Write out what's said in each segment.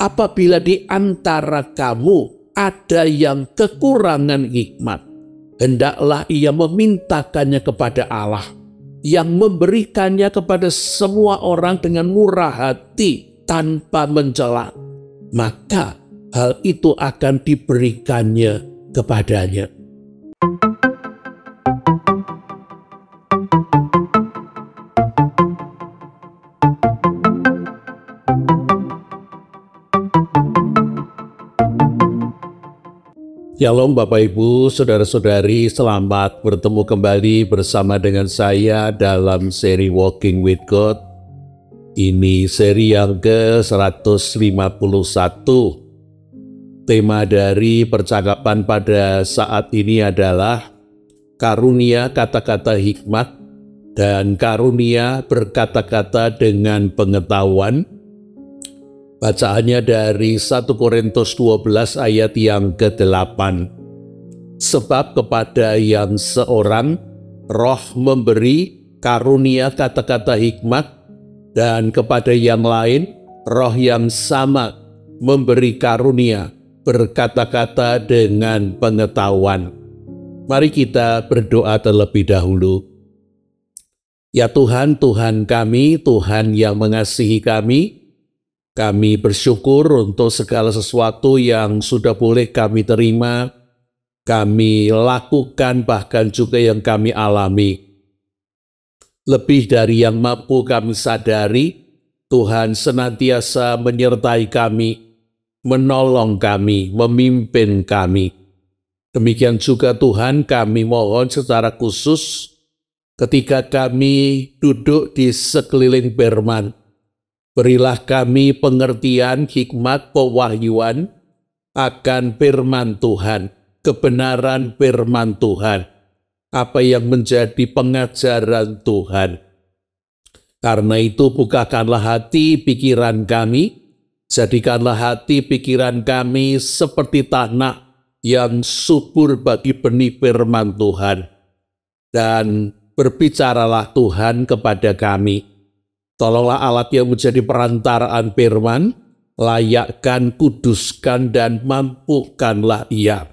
apabila di antara kamu ada yang kekurangan hikmat, hendaklah ia memintakannya kepada Allah, yang memberikannya kepada semua orang dengan murah hati tanpa mencela. Maka hal itu akan diberikannya kepadanya. Shalom Bapak Ibu, Saudara-saudari, selamat bertemu kembali bersama dengan saya dalam seri Walking with God. Ini seri yang ke-151. Tema dari percakapan pada saat ini adalah karunia kata-kata hikmat dan karunia berkata-kata dengan pengetahuan. Bacaannya dari 1 Korintus 12 ayat yang ke-8. Sebab kepada yang seorang Roh memberi karunia kata-kata hikmat, dan kepada yang lain Roh yang sama memberi karunia berkata-kata dengan pengetahuan. Mari kita berdoa terlebih dahulu. Ya Tuhan, Tuhan kami, Tuhan yang mengasihi kami bersyukur untuk segala sesuatu yang sudah boleh kami terima, kami lakukan, bahkan juga yang kami alami. Lebih dari yang mampu kami sadari, Tuhan senantiasa menyertai kami, menolong kami, memimpin kami. Demikian juga Tuhan, kami mohon secara khusus ketika kami duduk di sekeliling firman, berilah kami pengertian, hikmat, pewahyuan akan firman Tuhan, kebenaran firman Tuhan, apa yang menjadi pengajaran Tuhan. Karena itu bukakanlah hati pikiran kami, jadikanlah hati pikiran kami seperti tanah yang subur bagi benih firman Tuhan. Dan berbicaralah Tuhan kepada kami. Tolonglah alat yang menjadi perantaraan firman, layakkan, kuduskan, dan mampukanlah ia,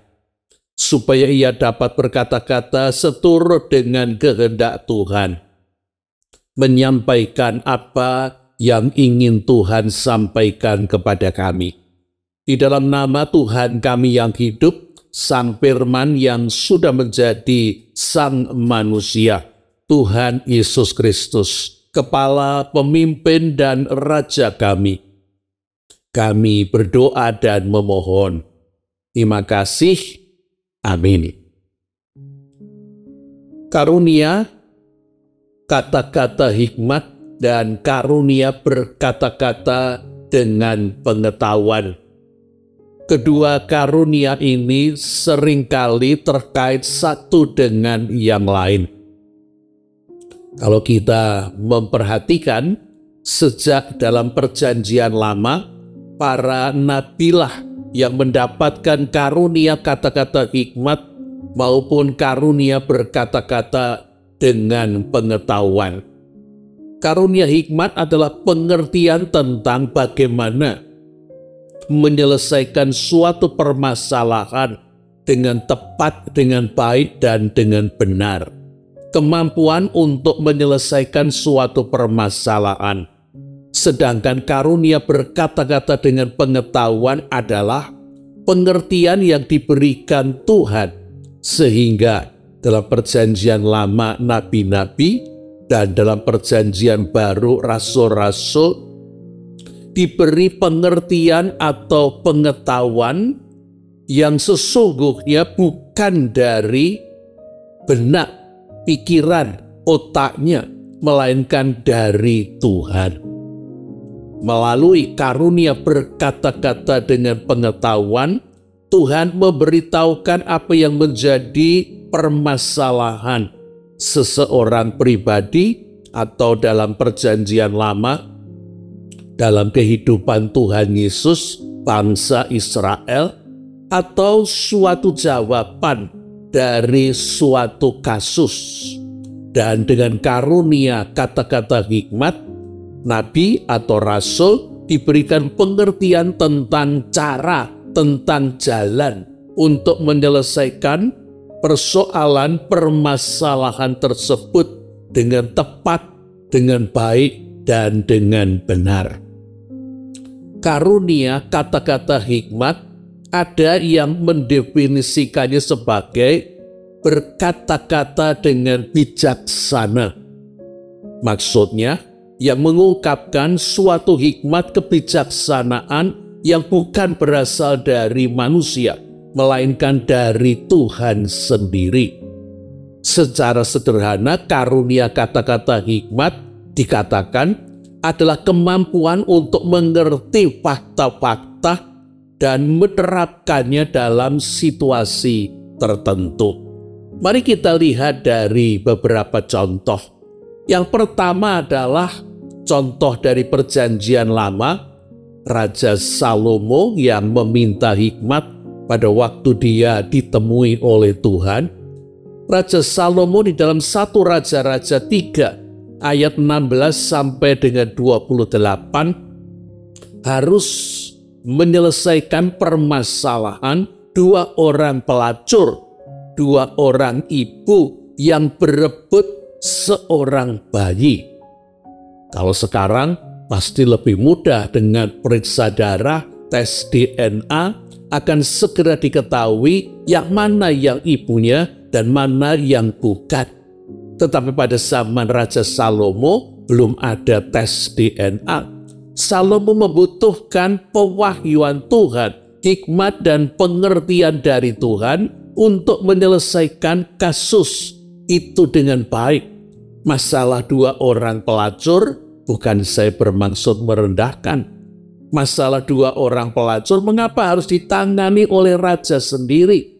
supaya ia dapat berkata-kata seturut dengan kehendak Tuhan, menyampaikan apa yang ingin Tuhan sampaikan kepada kami. Di dalam nama Tuhan kami yang hidup, Sang Firman yang sudah menjadi Sang Manusia, Tuhan Yesus Kristus, Kepala, Pemimpin, dan Raja kami. Kami berdoa dan memohon. Terima kasih. Amin. Karunia kata-kata hikmat dan karunia berkata-kata dengan pengetahuan. Kedua karunia ini seringkali terkait satu dengan yang lain. Kalau kita memperhatikan, sejak dalam perjanjian lama, para nabilah yang mendapatkan karunia kata-kata hikmat maupun karunia berkata-kata dengan pengetahuan. Karunia hikmat adalah pengertian tentang bagaimana menyelesaikan suatu permasalahan dengan tepat, dengan baik, dan dengan benar. Kemampuan untuk menyelesaikan suatu permasalahan. Sedangkan karunia berkata-kata dengan pengetahuan adalah pengertian yang diberikan Tuhan, sehingga dalam perjanjian lama nabi-nabi dan dalam perjanjian baru rasul-rasul diberi pengertian atau pengetahuan yang sesungguhnya bukan dari benak pikiran, otaknya, melainkan dari Tuhan. Melalui karunia berkata-kata dengan pengetahuan, Tuhan memberitahukan apa yang menjadi permasalahan seseorang pribadi atau dalam perjanjian lama, dalam kehidupan Tuhan Yesus, bangsa Israel, atau suatu jawaban dari suatu kasus. Dan dengan karunia kata-kata hikmat, nabi atau rasul diberikan pengertian tentang cara, tentang jalan untuk menyelesaikan persoalan permasalahan tersebut dengan tepat, dengan baik, dan dengan benar. Karunia kata-kata hikmat ada yang mendefinisikannya sebagai berkata-kata dengan bijaksana. Maksudnya, yang mengungkapkan suatu hikmat kebijaksanaan yang bukan berasal dari manusia, melainkan dari Tuhan sendiri. Secara sederhana, karunia kata-kata hikmat dikatakan adalah kemampuan untuk mengerti fakta-fakta dan menerapkannya dalam situasi tertentu. Mari kita lihat dari beberapa contoh. Yang pertama adalah contoh dari Perjanjian Lama, Raja Salomo yang meminta hikmat pada waktu dia ditemui oleh Tuhan. Raja Salomo di dalam 1 Raja-Raja 3 ayat 16 sampai dengan 28 harus menyelesaikan permasalahan 2 orang pelacur, 2 orang ibu yang berebut seorang bayi. Kalau sekarang pasti lebih mudah, dengan periksa darah, tes DNA akan segera diketahui yang mana yang ibunya dan mana yang bukan. Tetapi pada zaman Raja Salomo belum ada tes DNA. Salomo membutuhkan pewahyuan Tuhan, hikmat dan pengertian dari Tuhan untuk menyelesaikan kasus itu dengan baik. Masalah 2 orang pelacur, bukan saya bermaksud merendahkan. Masalah 2 orang pelacur mengapa harus ditangani oleh raja sendiri?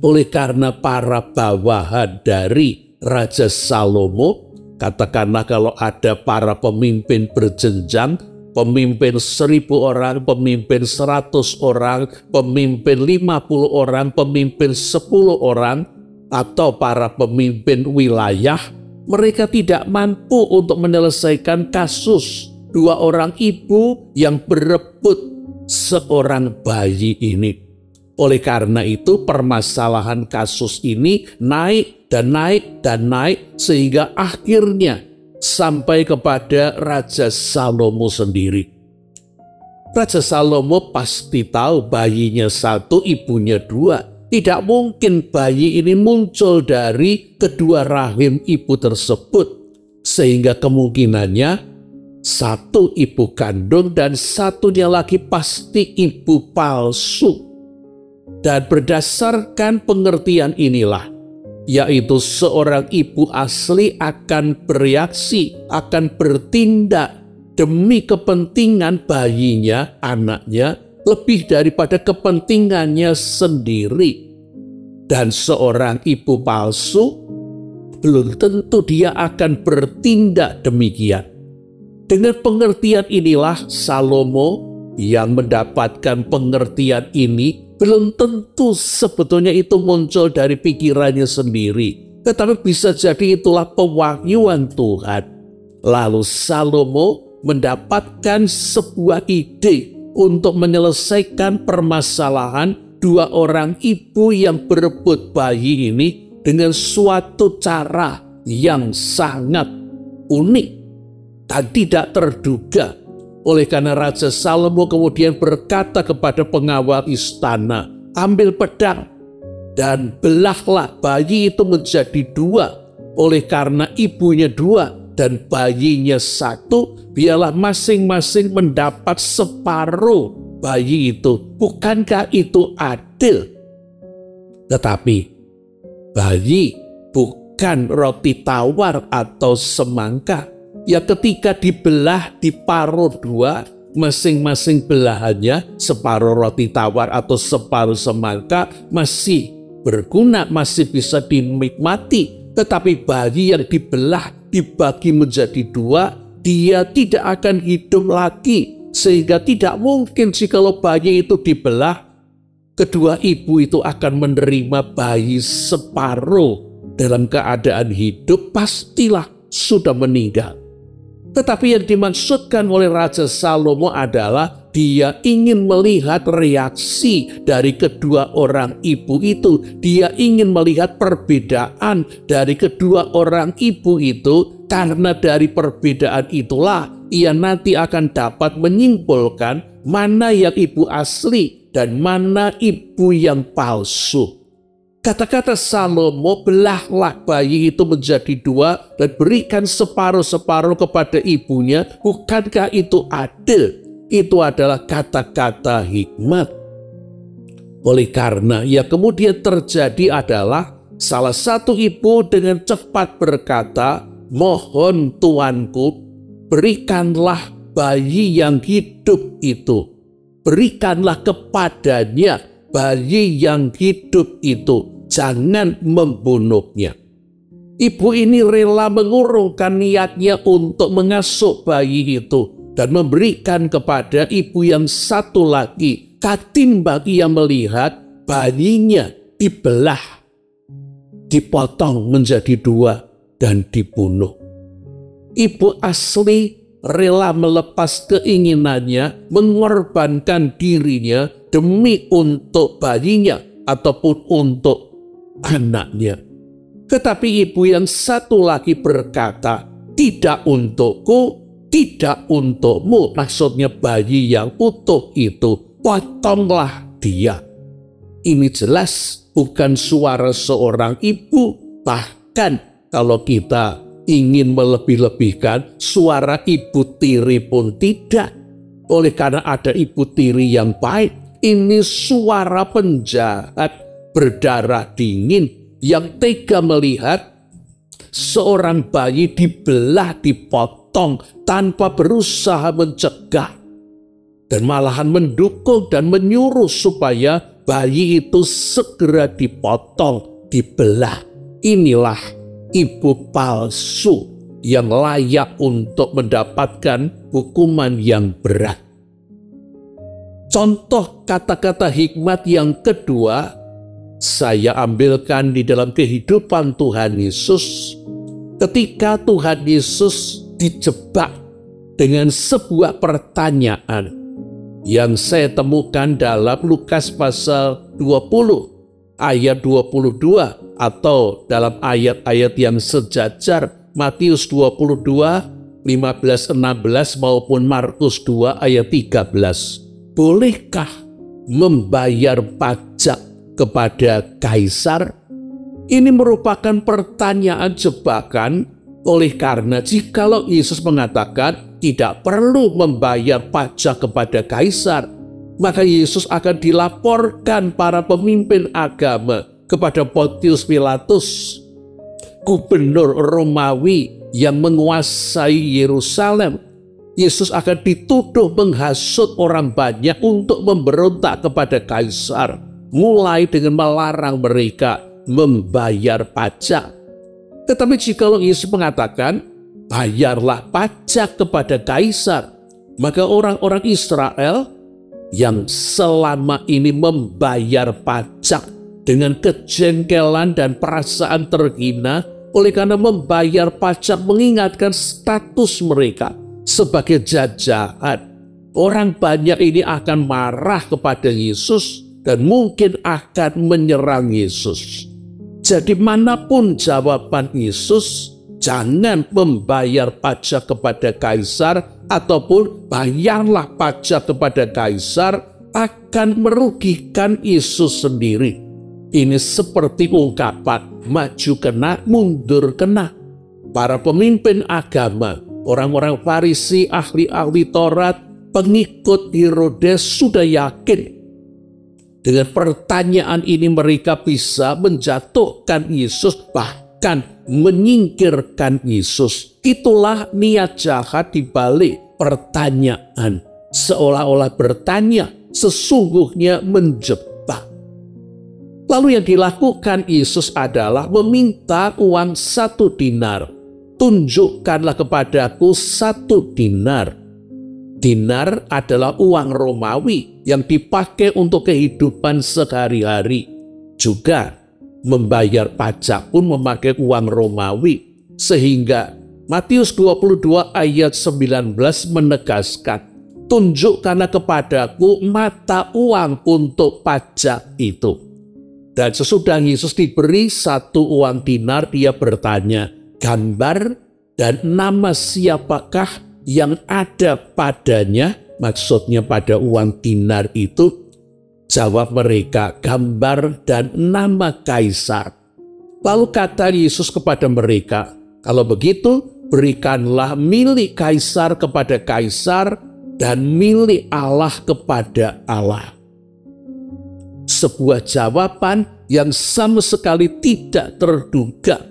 Oleh karena para bawahan dari Raja Salomo, katakanlah kalau ada para pemimpin berjenjang, pemimpin 1000 orang, pemimpin 100 orang, pemimpin 50 orang, pemimpin 10 orang, atau para pemimpin wilayah, mereka tidak mampu untuk menyelesaikan kasus 2 orang ibu yang berebut seorang bayi ini. Oleh karena itu permasalahan kasus ini naik dan naik dan naik sehingga akhirnya sampai kepada Raja Salomo sendiri. Raja Salomo pasti tahu bayinya 1, ibunya 2. Tidak mungkin bayi ini muncul dari kedua rahim ibu tersebut, sehingga kemungkinannya 1 ibu kandung dan 1-nya lagi pasti ibu palsu. Dan berdasarkan pengertian inilah, yaitu seorang ibu asli akan bereaksi, akan bertindak demi kepentingan bayinya, anaknya, lebih daripada kepentingannya sendiri. Dan seorang ibu palsu belum tentu dia akan bertindak demikian. Dengan pengertian inilah Salomo yang mendapatkan pengertian ini belum tentu sebetulnya itu muncul dari pikirannya sendiri, tetapi bisa jadi itulah pewahyuan Tuhan. Lalu Salomo mendapatkan sebuah ide untuk menyelesaikan permasalahan 2 orang ibu yang berebut bayi ini dengan suatu cara yang sangat unik dan tidak terduga. Oleh karena Raja Salomo kemudian berkata kepada pengawal istana, ambil pedang dan belahlah bayi itu menjadi 2. Oleh karena ibunya 2 dan bayinya 1, biarlah masing-masing mendapat separuh bayi itu. Bukankah itu adil? Tetapi bayi bukan roti tawar atau semangka. Ya ketika dibelah, diparuh 2, masing-masing belahannya separuh roti tawar atau separuh semangka masih berguna, masih bisa dinikmati. Tetapi bayi yang dibelah, dibagi menjadi 2, dia tidak akan hidup lagi. Sehingga tidak mungkin jikalau bayi itu dibelah, kedua ibu itu akan menerima bayi separuh dalam keadaan hidup, pastilah sudah meninggal. Tetapi yang dimaksudkan oleh Raja Salomo adalah dia ingin melihat reaksi dari kedua orang ibu itu. Dia ingin melihat perbedaan dari kedua orang ibu itu, karena dari perbedaan itulah ia nanti akan dapat menyimpulkan mana yang ibu asli dan mana ibu yang palsu. Kata-kata Salomo, belahlah bayi itu menjadi dua dan berikan separuh-separuh kepada ibunya. Bukankah itu adil? Itu adalah kata-kata hikmat. Oleh karena yang kemudian terjadi adalah salah satu ibu dengan cepat berkata, "Mohon tuanku, berikanlah bayi yang hidup itu. Berikanlah kepadanya bayi yang hidup itu. Jangan membunuhnya." Ibu ini rela mengurungkan niatnya untuk mengasuh bayi itu dan memberikan kepada ibu yang satu lagi, ketimbang ia melihat bayinya dibelah, dipotong menjadi dua dan dibunuh. Ibu asli rela melepas keinginannya, mengorbankan dirinya demi untuk bayinya ataupun untuk anaknya. Tetapi ibu yang satu lagi berkata, "Tidak untukku, tidak untukmu." Maksudnya bayi yang utuh itu, potonglah dia. Ini jelas bukan suara seorang ibu. Bahkan kalau kita ingin melebih-lebihkan, suara ibu tiri pun tidak. Oleh karena ada ibu tiri yang baik, ini suara penjahat berdarah dingin yang tega melihat seorang bayi dibelah, dipotong tanpa berusaha mencegah, dan malahan mendukung dan menyuruh supaya bayi itu segera dipotong, dibelah. Inilah ibu palsu yang layak untuk mendapatkan hukuman yang berat. Contoh kata-kata hikmat yang kedua saya ambilkan di dalam kehidupan Tuhan Yesus. Ketika Tuhan Yesus dijebak dengan sebuah pertanyaan yang saya temukan dalam Lukas pasal 20 ayat 22, atau dalam ayat-ayat yang sejajar Matius 22, 15, 16 maupun Markus 2 ayat 13. Bolehkah membayar pajak kepada kaisar? Ini merupakan pertanyaan jebakan, oleh karena jikalau Yesus mengatakan tidak perlu membayar pajak kepada kaisar, maka Yesus akan dilaporkan para pemimpin agama kepada Pontius Pilatus, gubernur Romawi yang menguasai Yerusalem. Yesus akan dituduh menghasut orang banyak untuk memberontak kepada kaisar, mulai dengan melarang mereka membayar pajak. Tetapi jikalau Yesus mengatakan, bayarlah pajak kepada kaisar, maka orang-orang Israel yang selama ini membayar pajak dengan kejengkelan dan perasaan terhina, oleh karena membayar pajak mengingatkan status mereka sebagai jajahan, orang banyak ini akan marah kepada Yesus dan mungkin akan menyerang Yesus. Jadi manapun jawaban Yesus, jangan membayar pajak kepada kaisar ataupun bayarlah pajak kepada kaisar, akan merugikan Yesus sendiri. Ini seperti ungkapan maju kena, mundur kena. Para pemimpin agama, orang-orang Farisi, ahli-ahli Taurat, pengikut Herodes sudah yakin dengan pertanyaan ini mereka bisa menjatuhkan Yesus, bahkan menyingkirkan Yesus. Itulah niat jahat di balik pertanyaan, seolah-olah bertanya, sesungguhnya menjebak. Lalu yang dilakukan Yesus adalah meminta uang 1 dinar. Tunjukkanlah kepadaku 1 dinar. Dinar adalah uang Romawi yang dipakai untuk kehidupan sehari-hari. Juga membayar pajak pun memakai uang Romawi. Sehingga Matius 22 ayat 19 menegaskan, tunjukkanlah kepadaku mata uang untuk pajak itu. Dan sesudah Yesus diberi 1 uang dinar, dia bertanya, gambar dan nama siapakah yang ada padanya? Maksudnya pada uang dinar itu. Jawab mereka, gambar dan nama Kaisar. Lalu kata Yesus kepada mereka, kalau begitu berikanlah milik Kaisar kepada Kaisar dan milik Allah kepada Allah. Sebuah jawaban yang sama sekali tidak terduga.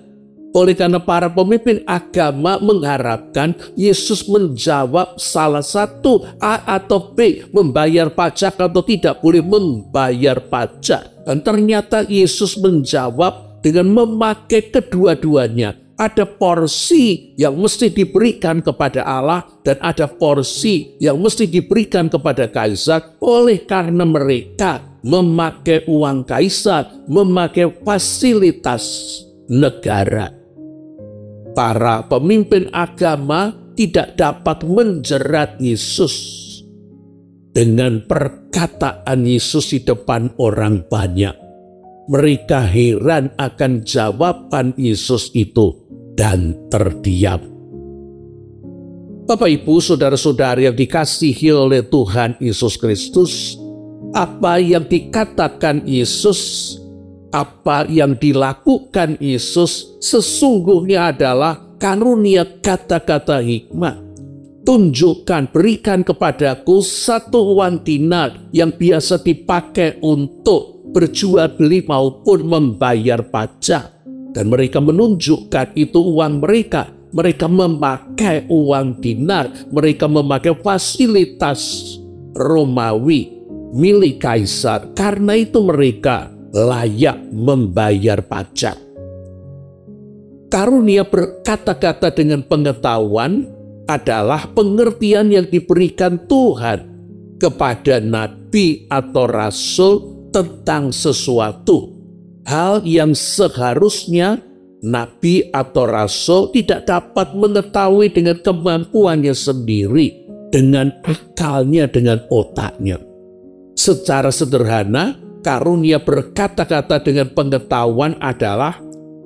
Oleh karena para pemimpin agama mengharapkan Yesus menjawab salah satu A atau B, membayar pajak atau tidak boleh membayar pajak. Dan ternyata Yesus menjawab dengan memakai kedua-duanya. Ada porsi yang mesti diberikan kepada Allah dan ada porsi yang mesti diberikan kepada Kaisar. Oleh karena mereka memakai uang Kaisar, memakai fasilitas negara. Para pemimpin agama tidak dapat menjerat Yesus dengan perkataan Yesus di depan orang banyak. Mereka heran akan jawaban Yesus itu dan terdiam. Bapak, Ibu, saudara-saudari yang dikasihi oleh Tuhan Yesus Kristus, apa yang dikatakan Yesus, apa yang dilakukan Yesus sesungguhnya adalah karunia kata-kata hikmat. Tunjukkan, berikan kepadaku 1 uang dinar yang biasa dipakai untuk berjual beli maupun membayar pajak. Dan mereka menunjukkan itu uang mereka. Mereka memakai uang dinar, mereka memakai fasilitas Romawi milik Kaisar. Karena itu mereka layak membayar pajak. Karunia berkata-kata dengan pengetahuan adalah pengertian yang diberikan Tuhan kepada nabi atau rasul tentang sesuatu. Hal yang seharusnya nabi atau rasul tidak dapat mengetahui dengan kemampuannya sendiri, dengan akalnya, dengan otaknya. Secara sederhana, karunia berkata-kata dengan pengetahuan adalah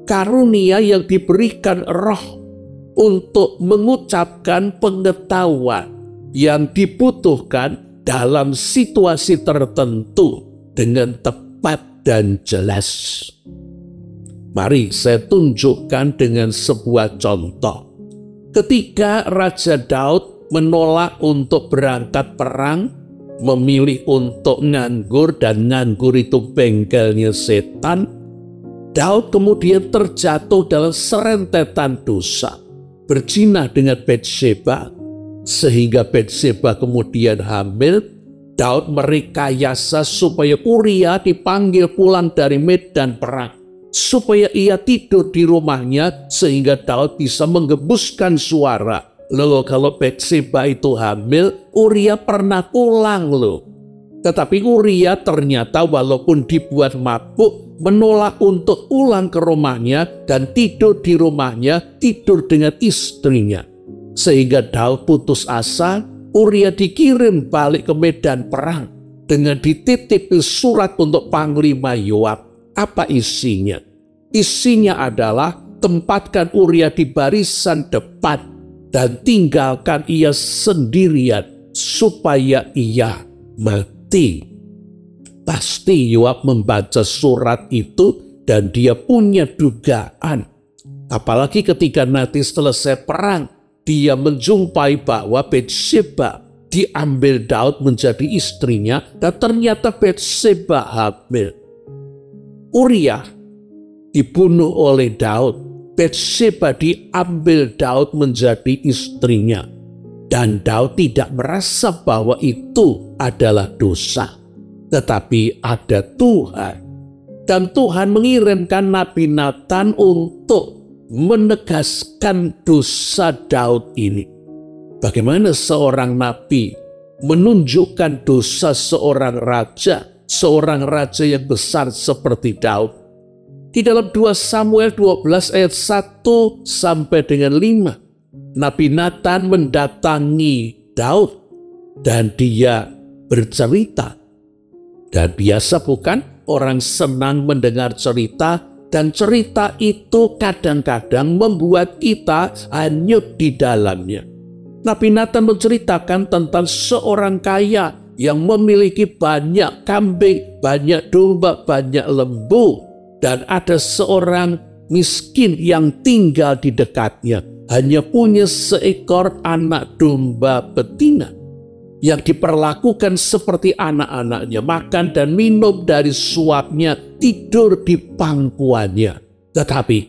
karunia yang diberikan Roh untuk mengucapkan pengetahuan yang dibutuhkan dalam situasi tertentu dengan tepat dan jelas. Mari saya tunjukkan dengan sebuah contoh. Ketika Raja Daud menolak untuk berangkat perang, memilih untuk nganggur, dan nganggur itu bengkelnya setan, Daud kemudian terjatuh dalam serentetan dosa, berzina dengan Batsheba, sehingga Batsheba kemudian hamil. Daud merekayasa supaya Uria dipanggil pulang dari medan perang, supaya ia tidur di rumahnya sehingga Daud bisa menggembuskan suara. Loh, kalau Batsheba itu hamil, Uria pernah pulang loh. Tetapi Uria ternyata walaupun dibuat mabuk, menolak untuk pulang ke rumahnya dan tidur di rumahnya, tidur dengan istrinya. Sehingga Daud putus asa, Uria dikirim balik ke medan perang dengan dititipi surat untuk Panglima Yoab. Apa isinya? Isinya adalah tempatkan Uria di barisan depan dan tinggalkan ia sendirian supaya ia mati. Pasti Yoab membaca surat itu dan dia punya dugaan. Apalagi ketika nanti selesai perang, dia menjumpai bahwa Batsheba diambil Daud menjadi istrinya dan ternyata Batsheba hamil. Uria dibunuh oleh Daud. Batsheba diambil Daud menjadi istrinya. Dan Daud tidak merasa bahwa itu adalah dosa. Tetapi ada Tuhan. Dan Tuhan mengirimkan Nabi Nathan untuk menegaskan dosa Daud ini. Bagaimana seorang nabi menunjukkan dosa seorang raja yang besar seperti Daud. Di dalam 2 Samuel 12 ayat 1 sampai dengan 5, Nabi Nathan mendatangi Daud dan dia bercerita. Dan biasa bukan orang senang mendengar cerita, dan cerita itu kadang-kadang membuat kita hanyut di dalamnya. Nabi Nathan menceritakan tentang seorang kaya yang memiliki banyak kambing, banyak domba, banyak lembu. Dan ada seorang miskin yang tinggal di dekatnya, hanya punya seekor anak domba betina yang diperlakukan seperti anak-anaknya, makan dan minum dari suapnya, tidur di pangkuannya. Tetapi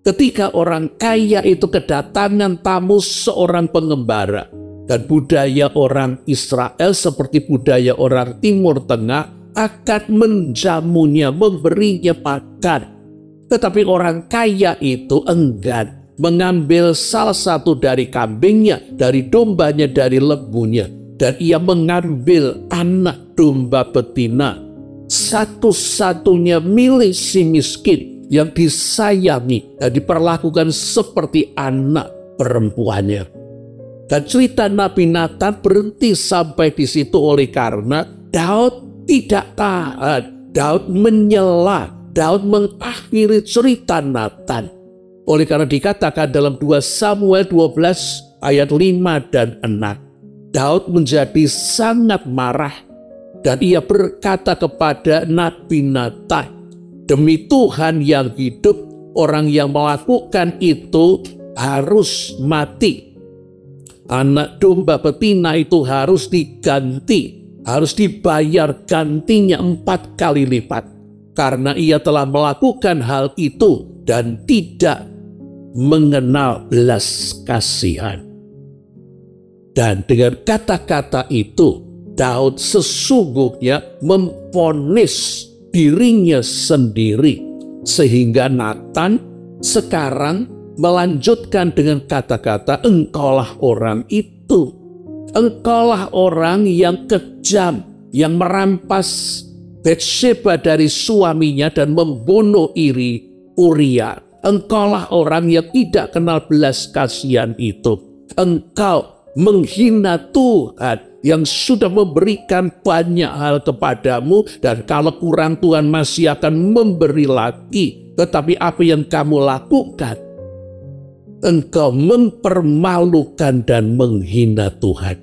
ketika orang kaya itu kedatangan tamu seorang pengembara, dan budaya orang Israel seperti budaya orang Timur Tengah akan menjamunya, memberinya makan. Tetapi orang kaya itu enggan mengambil salah satu dari kambingnya, dari dombanya, dari lembunya. Dan ia mengambil anak domba betina, satu-satunya milik si miskin yang disayangi dan diperlakukan seperti anak perempuannya. Dan cerita Nabi Nathan berhenti sampai di situ oleh karena Daud tidak tahan. Daud menyela, Daud mengakhiri cerita Nathan. Oleh karena dikatakan dalam 2 Samuel 12 ayat 5 dan 6. Daud menjadi sangat marah dan ia berkata kepada Nabi Nathan, "Demi Tuhan yang hidup, orang yang melakukan itu harus mati. Anak domba betina itu harus diganti, harus dibayar gantinya 4 kali lipat. Karena ia telah melakukan hal itu dan tidak mengenal belas kasihan." Dan dengan kata-kata itu, Daud sesungguhnya memvonis dirinya sendiri. Sehingga Nathan sekarang melanjutkan dengan kata-kata, "Engkaulah orang itu. Engkaulah orang yang kejam, yang merampas Batsheba dari suaminya dan membunuh Uria. Engkaulah orang yang tidak kenal belas kasihan itu. Engkau menghina Tuhan yang sudah memberikan banyak hal kepadamu, dan kalau kurang Tuhan masih akan memberi lagi. Tetapi apa yang kamu lakukan? Engkau mempermalukan dan menghina Tuhan.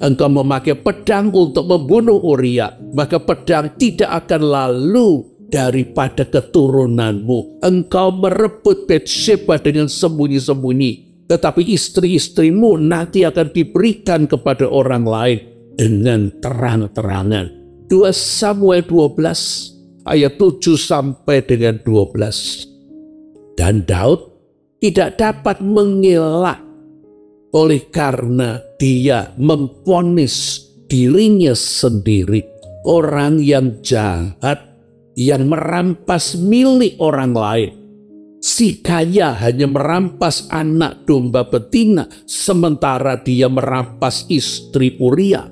Engkau memakai pedang untuk membunuh Uria, maka pedang tidak akan lalu daripada keturunanmu. Engkau merebut Batsheba dengan sembunyi-sembunyi, tetapi istri-istrimu nanti akan diberikan kepada orang lain dengan terang-terangan. 2 Samuel 12 ayat 7 sampai dengan 12. Dan Daud tidak dapat mengelak oleh karena dia memvonis dirinya sendiri orang yang jahat, yang merampas milik orang lain. Si kaya hanya merampas anak domba betina, sementara dia merampas istri Uria.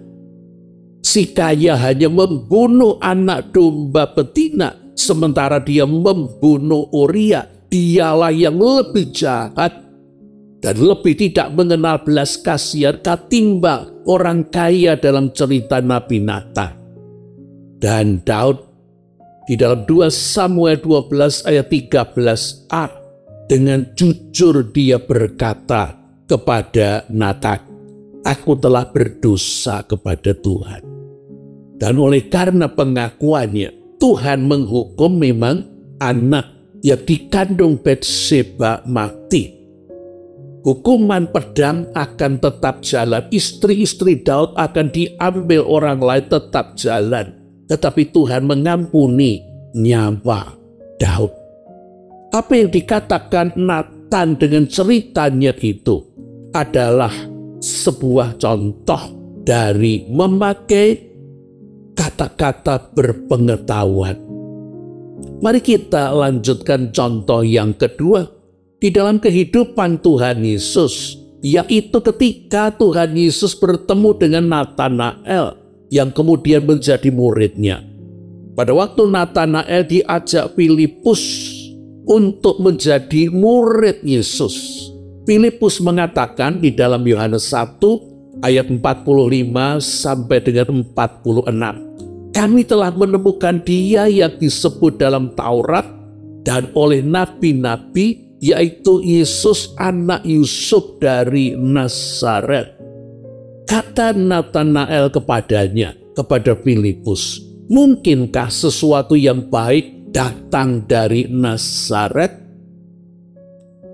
Si kaya hanya membunuh anak domba betina, sementara dia membunuh Uria. Dialah yang lebih jahat dan lebih tidak mengenal belas kasihan ketimbang orang kaya dalam cerita Nabi Nathan. Dan Daud di dalam 2 Samuel 12 ayat 13a, dengan jujur dia berkata kepada Nathan, "Aku telah berdosa kepada Tuhan." Dan oleh karena pengakuannya, Tuhan menghukum memang anak yang dikandung Batsheba mati. Hukuman pedang akan tetap jalan. Istri-istri Daud akan diambil orang lain, tetap jalan. Tetapi Tuhan mengampuni nyawa Daud. Apa yang dikatakan Nathan dengan ceritanya itu adalah sebuah contoh dari memakai kata-kata berpengetahuan. Mari kita lanjutkan contoh yang kedua di dalam kehidupan Tuhan Yesus, yaitu ketika Tuhan Yesus bertemu dengan Nathanael yang kemudian menjadi muridnya. Pada waktu Nathanael diajak Filipus untuk menjadi murid Yesus, Filipus mengatakan di dalam Yohanes 1 ayat 45 sampai dengan 46. Kami telah menemukan Dia yang disebut dalam Taurat dan oleh nabi-nabi, yaitu Yesus anak Yusuf dari Nazaret. Kata Natanael kepadanya, kepada Filipus, mungkinkah sesuatu yang baik datang dari Nazaret?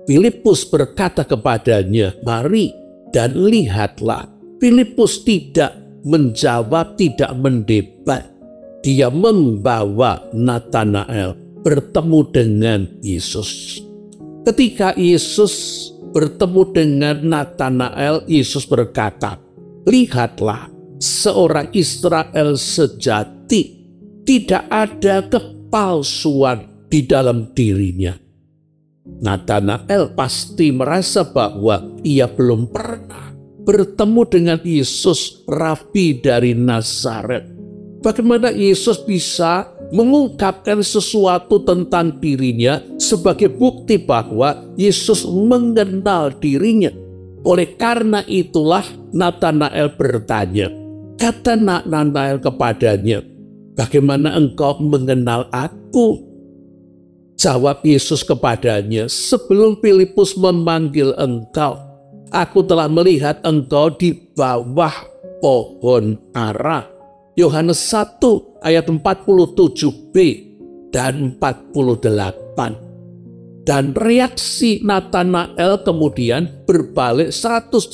Filipus berkata kepadanya, mari dan lihatlah. Filipus tidak menjawab, tidak mendebat. Dia membawa Natanael bertemu dengan Yesus. Ketika Yesus bertemu dengan Natanael, Yesus berkata, lihatlah, seorang Israel sejati, tidak ada kepalsuan di dalam dirinya. Natanael pasti merasa bahwa ia belum pernah bertemu dengan Yesus, Rabi dari Nazaret. Bagaimana Yesus bisa mengungkapkan sesuatu tentang dirinya sebagai bukti bahwa Yesus mengenal dirinya? Oleh karena itulah Natanael bertanya. Kata Natanael kepadanya, bagaimana engkau mengenal aku? Jawab Yesus kepadanya, sebelum Filipus memanggil engkau, aku telah melihat engkau di bawah pohon ara. Yohanes 1 ayat 47b dan 48. Dan reaksi Natanael kemudian berbalik 180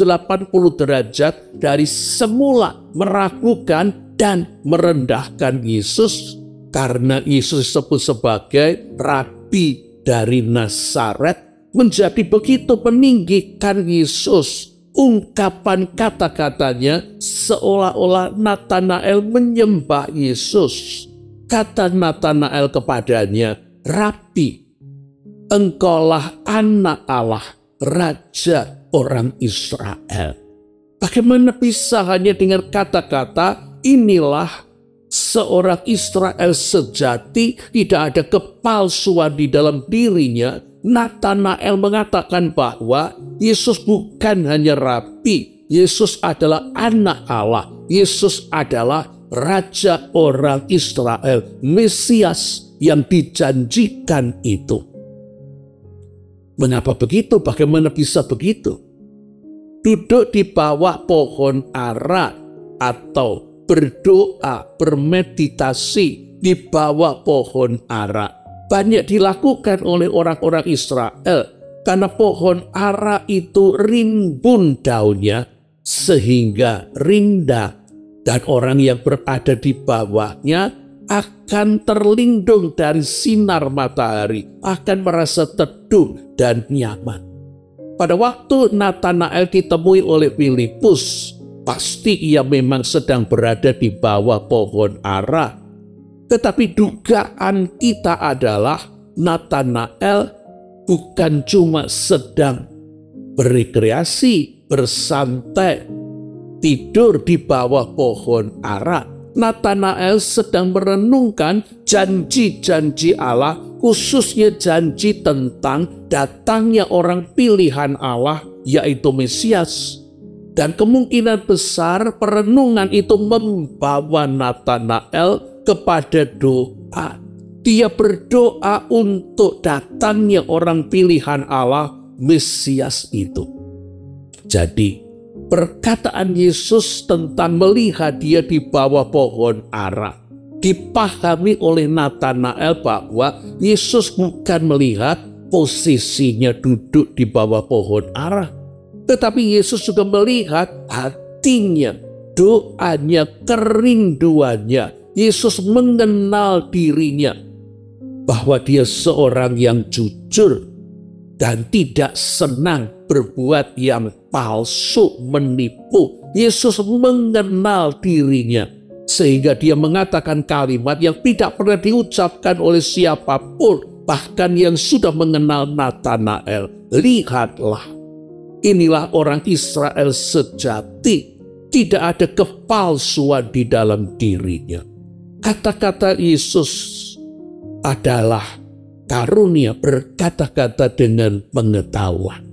derajat dari semula meragukan dan merendahkan Yesus, karena Yesus disebut sebagai Rabi dari Nazaret, menjadi begitu meninggikan Yesus. Ungkapan kata-katanya seolah-olah Natanael menyembah Yesus. Kata Natanael kepadanya, Rabi, engkaulah anak Allah, Raja orang Israel. Bagaimana bisa hanya dengan kata-kata, inilah seorang Israel sejati, tidak ada kepalsuan di dalam dirinya. Natanael mengatakan bahwa Yesus bukan hanya Rabi, Yesus adalah anak Allah, Yesus adalah Raja orang Israel, Mesias yang dijanjikan itu. Mengapa begitu? Bagaimana bisa begitu? Duduk di bawah pohon ara atau berdoa, bermeditasi di bawah pohon ara banyak dilakukan oleh orang-orang Israel karena pohon ara itu rimbun daunnya sehingga rindang, dan orang yang berada di bawahnya akan terlindung dari sinar matahari, akan merasa teduh dan nyaman. Pada waktu Natanael ditemui oleh Filipus, pasti ia memang sedang berada di bawah pohon ara. Tetapi dugaan kita adalah Natanael bukan cuma sedang berekreasi, bersantai, tidur di bawah pohon ara. Natanael sedang merenungkan janji-janji Allah, khususnya janji tentang datangnya orang pilihan Allah, yaitu Mesias. Dan kemungkinan besar perenungan itu membawa Natanael kepada doa. Dia berdoa untuk datangnya orang pilihan Allah, Mesias itu. Jadi perkataan Yesus tentang melihat dia di bawah pohon ara dipahami oleh Natanael bahwa Yesus bukan melihat posisinya duduk di bawah pohon ara, tetapi Yesus juga melihat hatinya, doanya, kerinduannya. Yesus mengenal dirinya bahwa dia seorang yang jujur dan tidak senang berbuat yang palsu, menipu. Yesus mengenal dirinya sehingga dia mengatakan kalimat yang tidak pernah diucapkan oleh siapapun, bahkan yang sudah mengenal Natanael. Lihatlah, inilah orang Israel sejati, tidak ada kepalsuan di dalam dirinya. Kata-kata Yesus adalah karunia, berkata-kata dengan pengetahuan.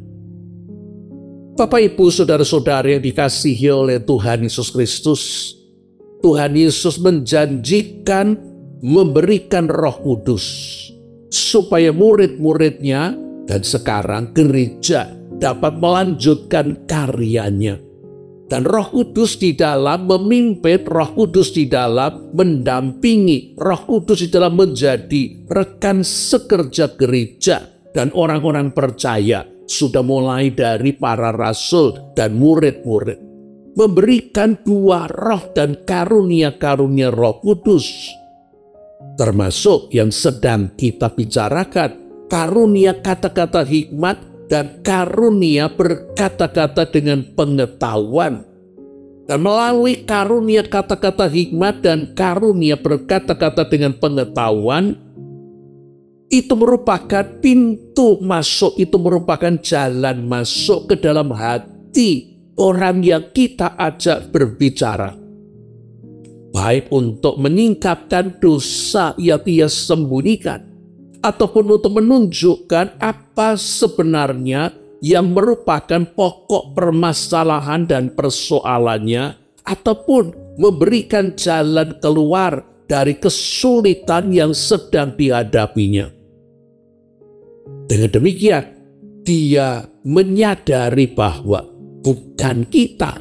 Bapak, Ibu, saudara-saudara yang dikasihi oleh Tuhan Yesus Kristus, Tuhan Yesus menjanjikan memberikan Roh Kudus supaya murid-muridnya dan sekarang gereja dapat melanjutkan karyanya. Dan Roh Kudus di dalam memimpin, Roh Kudus di dalam mendampingi, Roh Kudus di dalam menjadi rekan sekerja gereja dan orang-orang percaya, sudah mulai dari para rasul dan murid-murid, memberikan dua roh dan karunia-karunia Roh Kudus, termasuk yang sedang kita bicarakan, karunia kata-kata hikmat dan karunia berkata-kata dengan pengetahuan. Dan melalui karunia kata-kata hikmat dan karunia berkata-kata dengan pengetahuan, itu merupakan pintu masuk, itu merupakan jalan masuk ke dalam hati orang yang kita ajak berbicara. Baik untuk menyingkapkan dosa yang ia sembunyikan, ataupun untuk menunjukkan apa sebenarnya yang merupakan pokok permasalahan dan persoalannya, ataupun memberikan jalan keluar dari kesulitan yang sedang dihadapinya. Dengan demikian, dia menyadari bahwa bukan kita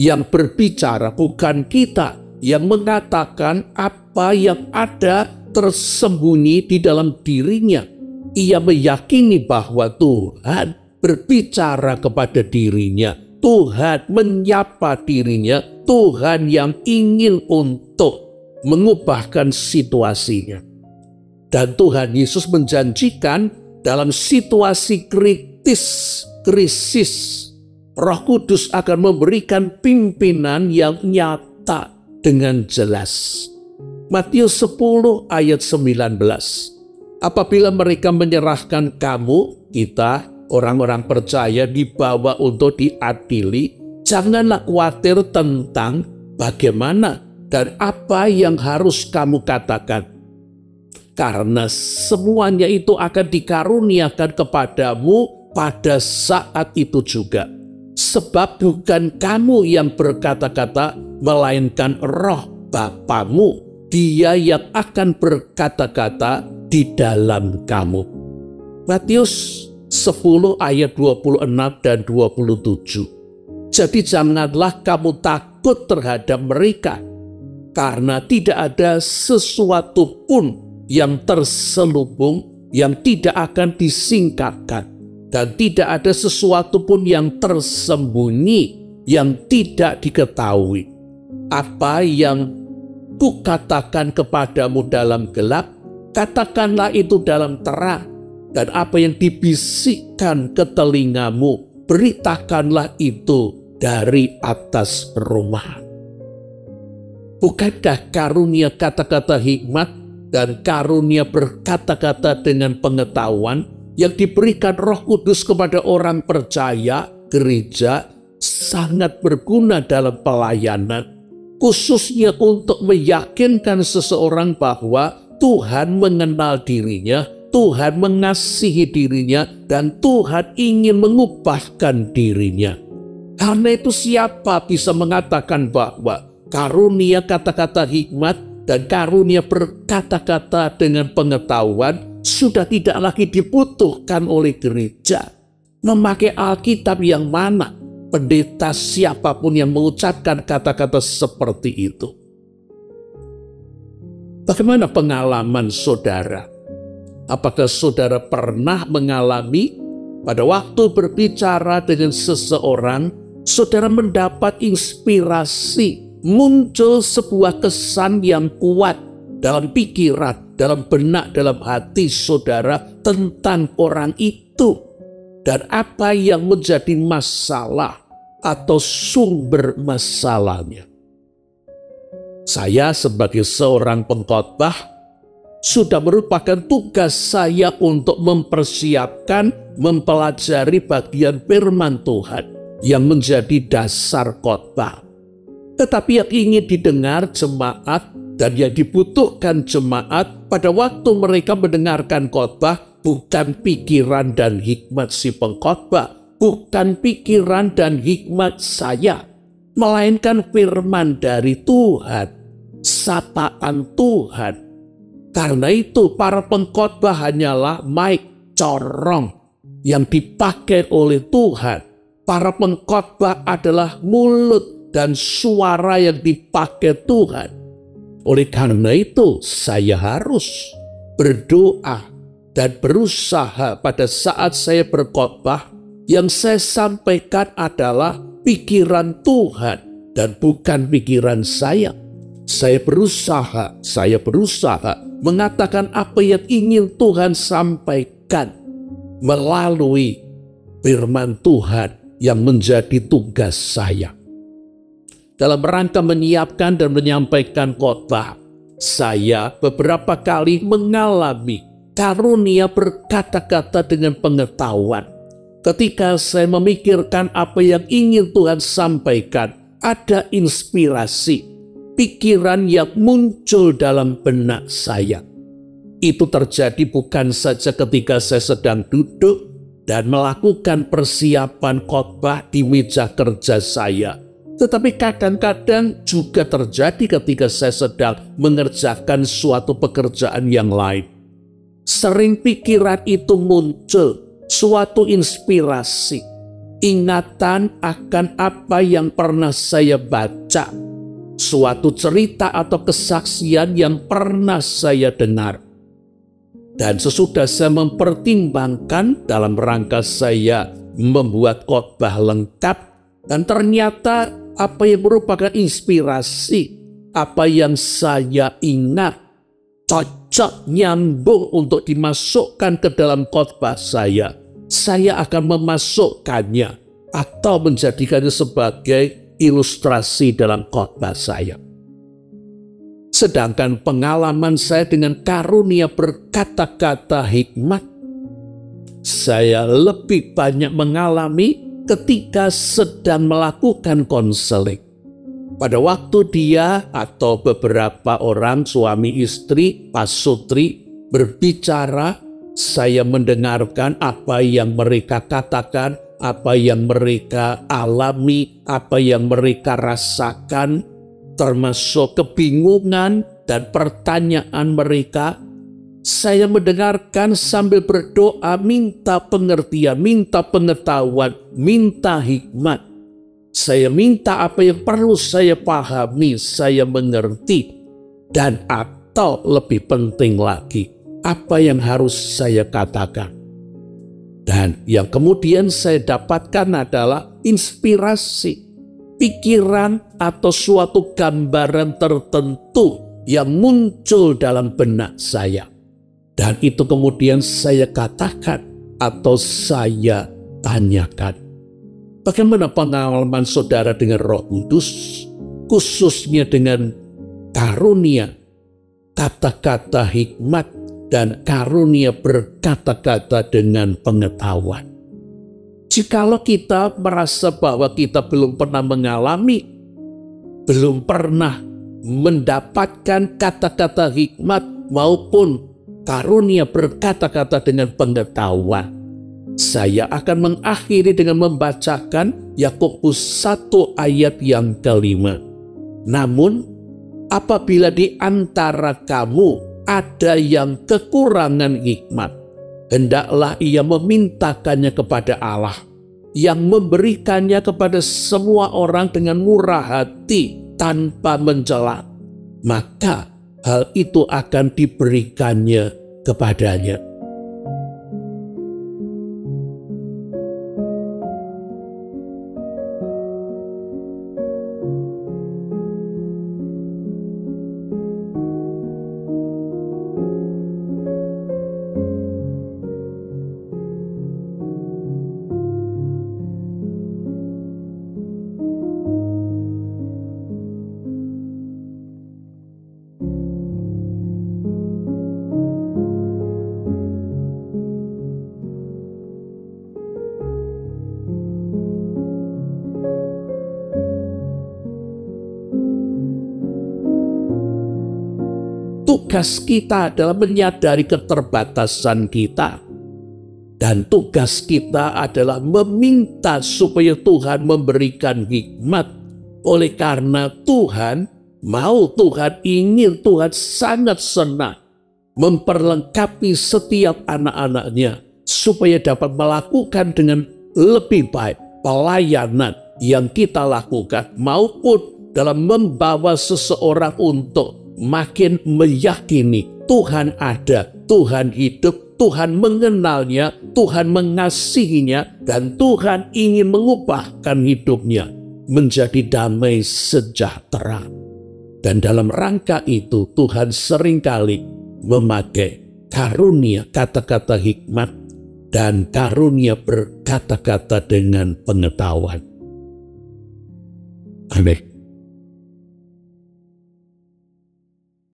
yang berbicara, bukan kita yang mengatakan apa yang ada tersembunyi di dalam dirinya. Ia meyakini bahwa Tuhan berbicara kepada dirinya, Tuhan menyapa dirinya, Tuhan yang ingin untuk mengubahkan situasinya. Dan Tuhan Yesus menjanjikan dalam situasi krisis, Roh Kudus akan memberikan pimpinan yang nyata dengan jelas. Matius 10 ayat 19. Apabila mereka menyerahkan kamu, kita, orang-orang percaya, dibawa untuk diadili, janganlah khawatir tentang bagaimana dan apa yang harus kamu katakan. Karena semuanya itu akan dikaruniakan kepadamu pada saat itu juga. Sebab bukan kamu yang berkata-kata, melainkan Roh Bapamu, Dia yang akan berkata-kata di dalam kamu. Matius 10 ayat 26 dan 27. Jadi janganlah kamu takut terhadap mereka, karena tidak ada sesuatu pun yang terselubung yang tidak akan disingkapkan, dan tidak ada sesuatu pun yang tersembunyi yang tidak diketahui. Apa yang kukatakan kepadamu dalam gelap, katakanlah itu dalam terang, dan apa yang dibisikkan ke telingamu, beritakanlah itu dari atas rumah. Bukankah karunia kata-kata hikmat dan karunia berkata-kata dengan pengetahuan yang diberikan Roh Kudus kepada orang percaya gereja sangat berguna dalam pelayanan, khususnya untuk meyakinkan seseorang bahwa Tuhan mengenal dirinya, Tuhan mengasihi dirinya, dan Tuhan ingin mengubahkan dirinya. Karena itu siapa bisa mengatakan bahwa karunia kata-kata hikmat dan karunia berkata-kata dengan pengetahuan sudah tidak lagi dibutuhkan oleh gereja? Memakai Alkitab yang mana? Pendeta siapapun yang mengucapkan kata-kata seperti itu. Bagaimana pengalaman saudara? Apakah saudara pernah mengalami pada waktu berbicara dengan seseorang, saudara mendapat inspirasi, muncul sebuah kesan yang kuat dalam pikiran, dalam benak, dalam hati saudara tentang orang itu, dan apa yang menjadi masalah atau sumber masalahnya. Saya sebagai seorang pengkhotbah sudah merupakan tugas saya untuk mempersiapkan, mempelajari bagian firman Tuhan yang menjadi dasar khotbah. Tetapi yang ingin didengar jemaat dan yang dibutuhkan jemaat pada waktu mereka mendengarkan khotbah bukan pikiran dan hikmat si pengkhotbah, bukan pikiran dan hikmat saya, melainkan firman dari Tuhan, sapaan Tuhan. Karena itu para pengkhotbah hanyalah mic, corong yang dipakai oleh Tuhan. Para pengkhotbah adalah mulut dan suara yang dipakai Tuhan. Oleh karena itu saya harus berdoa dan berusaha pada saat saya berkhotbah, yang saya sampaikan adalah pikiran Tuhan dan bukan pikiran saya. Saya berusaha mengatakan apa yang ingin Tuhan sampaikan melalui firman Tuhan yang menjadi tugas saya. Dalam rangka menyiapkan dan menyampaikan khotbah, saya beberapa kali mengalami karunia berkata-kata dengan pengetahuan. Ketika saya memikirkan apa yang ingin Tuhan sampaikan, ada inspirasi, pikiran yang muncul dalam benak saya. Itu terjadi bukan saja ketika saya sedang duduk dan melakukan persiapan khotbah di meja kerja saya, tetapi kadang-kadang juga terjadi ketika saya sedang mengerjakan suatu pekerjaan yang lain. Sering pikiran itu muncul, suatu inspirasi, ingatan akan apa yang pernah saya baca, suatu cerita atau kesaksian yang pernah saya dengar. Dan sesudah saya mempertimbangkan dalam rangka saya membuat khotbah lengkap, dan ternyata apa yang merupakan inspirasi, apa yang saya ingat, cocok, nyambung untuk dimasukkan ke dalam khotbah saya akan memasukkannya atau menjadikannya sebagai ilustrasi dalam khotbah saya. Sedangkan pengalaman saya dengan karunia berkata-kata hikmat, saya lebih banyak mengalami ketika sedang melakukan konseling. Pada waktu dia atau beberapa orang suami istri, pasutri berbicara, saya mendengarkan apa yang mereka katakan, apa yang mereka alami, apa yang mereka rasakan, termasuk kebingungan dan pertanyaan mereka. Saya mendengarkan sambil berdoa, minta pengertian, minta pengetahuan, minta hikmat. Saya minta apa yang perlu saya pahami, saya mengerti, dan atau lebih penting lagi, apa yang harus saya katakan. Dan yang kemudian saya dapatkan adalah inspirasi, pikiran atau suatu gambaran tertentu yang muncul dalam benak saya. Dan itu kemudian saya katakan atau saya tanyakan. Bagaimana pengalaman saudara dengan Roh Kudus, khususnya dengan karunia kata-kata hikmat dan karunia berkata-kata dengan pengetahuan? Jikalau kita merasa bahwa kita belum pernah mengalami, belum pernah mendapatkan kata-kata hikmat maupun karunia berkata-kata dengan pengetahuan, saya akan mengakhiri dengan membacakan Yakobus 1 ayat yang kelima. Namun, apabila di antara kamu ada yang kekurangan hikmat, hendaklah ia memintakannya kepada Allah, yang memberikannya kepada semua orang dengan murah hati tanpa mencela. Maka hal itu akan diberikannya kepadanya. Tugas kita adalah menyadari keterbatasan kita Dan tugas kita adalah meminta supaya Tuhan memberikan hikmat. Oleh karena Tuhan mau, Tuhan ingin, Tuhan sangat senang memperlengkapi setiap anak-anaknya supaya dapat melakukan dengan lebih baik pelayanan yang kita lakukan, maupun dalam membawa seseorang untuk makin meyakini Tuhan ada, Tuhan hidup, Tuhan mengenalnya, Tuhan mengasihinya, dan Tuhan ingin mengubahkan hidupnya menjadi damai sejahtera. Dan dalam rangka itu Tuhan seringkali memakai karunia kata-kata hikmat dan karunia berkata-kata dengan pengetahuan. Amin.